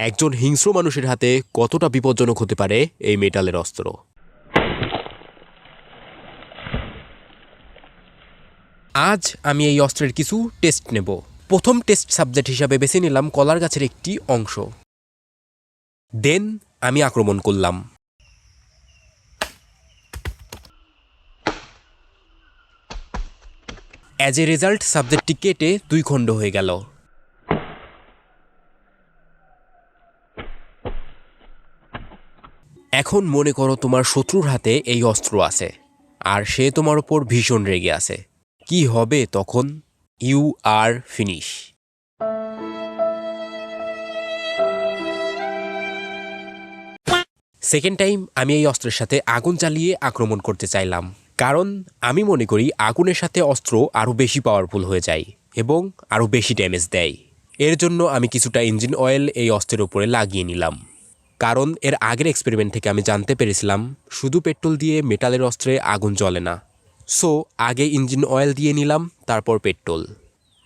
একজন হিংস্র মানুষের হাতে কতটা বিপজ্জনক হতে পারে এই মেটালের অস্ত্র। আজ আমি এই অস্ত্রের কিছু টেস্ট নেব। প্রথম টেস্ট সাবজেক্ট হিসাবে বেছে নিলাম কলার গাছের একটি অংশ। দেন আমি আক্রমণ করলাম। অ্যাজ এ রেজাল্ট সাবজেক্টটি কেটে 2 খণ্ড হয়ে গেল। এখন মনে করো তোমার শত্রুর হাতে এই অস্ত্র আছে আর সে তোমার ওপর ভীষণ রেগে আছে। কি হবে তখন? You are finish. Second time আমি এই অস্ত্রের সাথে আগুন জ্বালিয়ে আক্রমণ করতে চাইলাম, কারণ আমি মনে করি আগুনের সাথে অস্ত্র আরও বেশি পাওয়ারফুল হয়ে যায় এবং আরও বেশি ড্যামেজ দেয়। এর জন্য আমি কিছুটা ইঞ্জিন অয়েল এই অস্ত্রের উপরে লাগিয়ে নিলাম, কারণ এর আগের এক্সপেরিমেন্ট থেকে আমি জানতে পেরেছিলাম শুধু পেট্রোল দিয়ে মেটালের অস্ত্রে আগুন জ্বলে না। সো আগে ইঞ্জিন অয়েল দিয়ে নিলাম, তারপর পেট্রোল।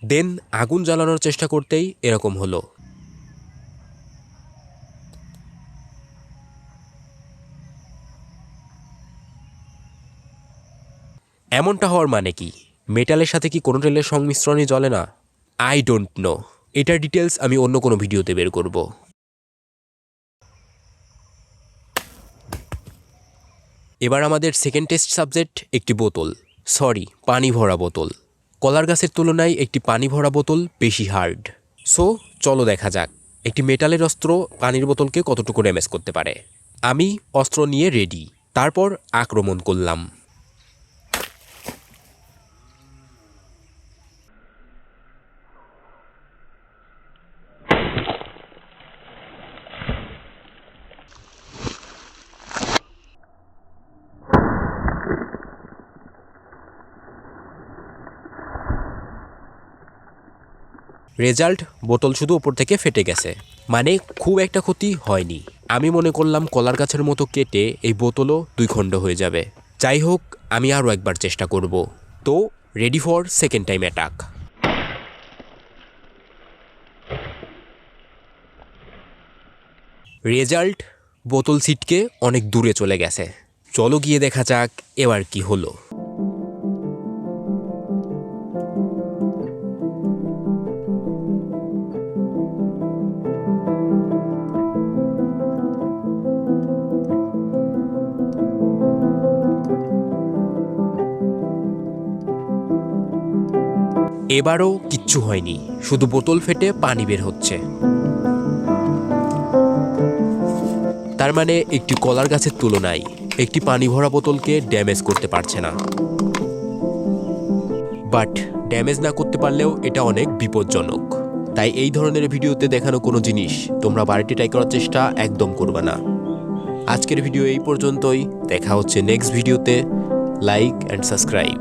দেন আগুন জ্বালানোর চেষ্টা করতেই এরকম হলো। এমনটা হওয়ার মানে কি? মেটালের সাথে কি কোনো তেলের সংমিশ্রণই জ্বলে না? I don't know. এটার ডিটেলস আমি অন্য কোনো ভিডিওতে বের করব। এবার আমাদের সেকেন্ড টেস্ট সাবজেক্ট একটি বোতল, পানি ভরা বোতল। কলার গাছের তুলনায় একটি পানি ভরা বোতল বেশি হার্ড। সো চলো দেখা যাক একটি মেটালের অস্ত্র পানির বোতলকে কতটুকু ড্যামেজ করতে পারে। আমি অস্ত্র নিয়ে রেডি, তারপর আক্রমণ করলাম। রেজাল্ট, বোতল শুধু উপর থেকে ফেটে গেছে, মানে খুব একটা ক্ষতি হয়নি। আমি মনে করলাম কলার গাছের মতো কেটে এই বোতলও 2 খণ্ড হয়ে যাবে। যাই হোক, আমি আরও একবার চেষ্টা করব। তো ready for second time attack. Result, বোতল ছিটকে অনেক দূরে চলে গেছে। চলো গিয়ে দেখা যাক এবার কি হলো। এবারও কিচ্ছু হয়নি, শুধু বোতল ফেটে পানি বের হচ্ছে। তার মানে একটি কলার গাছের তুলনায় একটি পানি ভরা বোতলকে ড্যামেজ করতে পারছে না। বাট ড্যামেজ না করতে পারলেও এটা অনেক বিপজ্জনক। তাই এই ধরনের ভিডিওতে দেখানো কোনো জিনিস তোমরা বাড়িতে ট্রাই করার চেষ্টা একদম করবে না। আজকের ভিডিও এই পর্যন্তই, দেখা হচ্ছে নেক্সট ভিডিওতে। Like and subscribe.